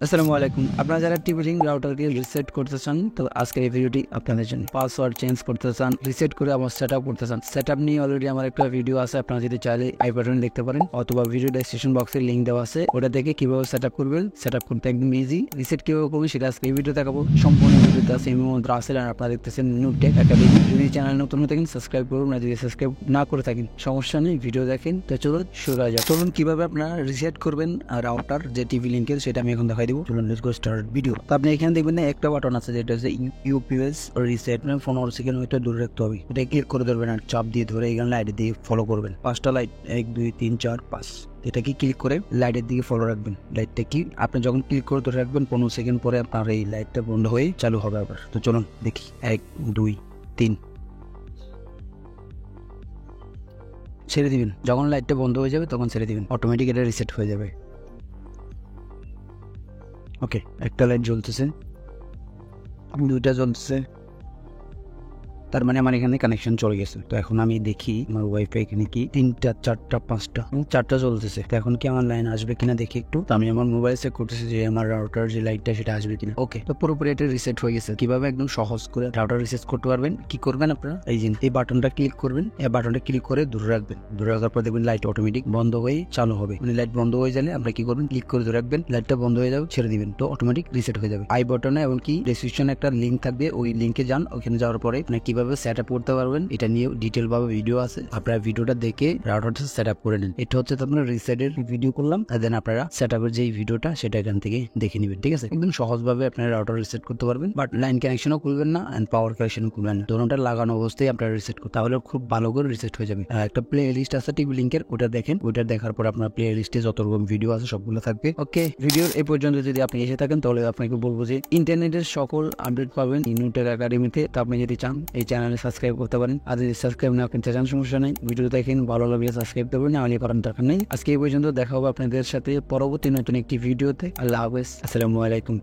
আসসালামু আলাইকুম। আপনারা যারা টিভি-লিংক রাউটারকে রিসেট করতে চান, তো আজকের এই ভিডিওটি আপনাদের জন্য। পাসওয়ার্ড চেঞ্জ করতে চান, রিসেট করে আবার সেটআপ করতে চান। সেটআপ নিয়ে অলরেডি আমার একটা ভিডিও আছে, আপনারা যদি চাইলে আই বাটনে দেখতে পারেন অথবা ভিডিও ডেসক্রিপশন বক্সে লিংক দেওয়া আছে, ওটা দেখে কিভাবে সেটআপ করবেন। সেটআপ করতে একদম ইজি। রিসেট কিভাবে করবেন সেটা আজকে এই ভিডিও দেখাবো। সম্পূর্ণ ভিডিওতে আছে এর মধ্যে আছে, আর আপনারা দেখতেছেন নুটেক একাডেমি। যদি চ্যানেল নতুন হয়ে থাকেন সাবস্ক্রাইব করুন, আর যদি সাবস্ক্রাইব না করে থাকেন সমস্যা নেই, ভিডিও দেখেন। তো চলুন শুরু করা যাক। চলুন কিভাবে আপনারা রিসেট করবেন রাউটার যে টিভি লিংকের, সেটা আমি এখন দেখাই দিব। চলুন লেটস গো ভিডিও। তো আপনি এখানে দেখবেন না একটা বাটন আছে যেটা হচ্ছে ইউপিএস রিসেট, 15 সেকেন্ড ওইটা দূরে রাখতে হবে। এটা ক্লিক করে ধরবেন আর চাপ দিয়ে ধরে এখানে লাইট দিয়ে ফলো করবেন। 5টা লাইট 1 2 3 4 5 এটা কি ক্লিক করে লাইটের দিকে ফলো রাখবেন। লাইটটা কি আপনি যখন ক্লিক করে ধরে রাখবেন 15 সেকেন্ড পরে আপনার এই লাইটটা বন্ধ হয়ে চালু হবে আবার। তো চলুন দেখি 1 2 3 ছেড়ে দিবেন। যখন লাইটটা বন্ধ হয়ে যাবে তখন ছেড়ে দিবেন, অটোমেটিক এটা রিসেট হয়ে যাবে। ওকে, একটা লাইট জ্বলতেছে, দুইটা জ্বলতেছে, তার মানে আমার এখানে কানেকশন চলে গেছে। তো এখন আমি দেখি আমার ওয়াইফাই এখানে কি 3টা 4টা 5টা 4টা জ্বলতেছে। তো এখন কি আমার লাইন আসবে কিনা দেখি একটু। তো আমি আমার মোবাইল চেক করতেছি যে আমার রাউটার যে লাইটটা সেটা আসবে কিনা। ওকে, তো পুরোপুরি এটা রিসেট হয়ে গেছে। কিভাবে একদম সহজ করে রাউটার রিসেট করতে পারবেন, কি করবেন আপনারা, এই বাটনটা ক্লিক করবেন। এই বাটনটা ক্লিক করে দূরে রাখবেন। দূরে রাখার পর দেখবেন লাইট অটোমেটিক বন্ধ হয়ে চালু হবে। মানে লাইট বন্ধ হয়ে গেলে আপনারা কি করবেন, ক্লিক করে ধরে রাখবেন, লাইটটা বন্ধ হয়ে যাবে, ছেড়ে দিবেন, তো অটোমেটিক রিসেট হয়ে যাবে। আই বাটনে এবং কি ডেসক্রিপশনে একটা লিংক থাকবে, ওই লিংকে যান। ওখানে যাওয়ার পরে আপনি কিভাবে সেটআপ করতে পারবেন এটা নিয়ে ডিটেইল ভাবে ভিডিও আছে। আপনারা ভিডিওটা দেখে রাউটারটা সেটআপ করে নিন। এটা হচ্ছে আপনারা রিসেটের ভিডিও করলাম, আর দেন আপনারা সেটআপের যে ভিডিওটা সেটা এখান থেকে দেখে নেবেন। ঠিক আছে, একদম সহজ ভাবে আপনারা রাউটার রিসেট করতে পারবেন। বাট লাইন কানেকশনও খুলবেন না এন্ড পাওয়ার কানেকশনও খুলবেন না, দুটোটা লাগানো অবস্থায় আপনারা রিসেট করতে, তাহলে খুব ভালো করে রিসেট হয়ে যাবে। একটা প্লে লিস্ট আছে টিভি লিংকের, ওটা দেখেন। ওটা দেখার পর আপনার প্লে লিস্টে যত রকম ভিডিও আছে সবগুলো থাকবে। ওকে, ভিডিওর এই পর্যন্ত যদি আপনি এসে থাকেন তাহলে আপনাকে বলবো যে ইন্টারনেটের সকল আপডেট পাবেন নুটেক একাডেমিতে। তো আপনি যদি চান এই চ্যানেলে সাবস্ক্রাইব করতে পারেন, আর যদি সাবস্ক্রাইব না করতে চান সমস্যা নেই, ভিডিও দেখেন, ভালো লাগলে সাবস্ক্রাইব করবেন, না হলে করার দরকার নেই। আজকে এই পর্যন্ত, দেখা হবে আপনাদের সাথে পরবর্তী নতুন একটি ভিডিওতে। আল্লাহ হাফেজ, আসসালামু আলাইকুম।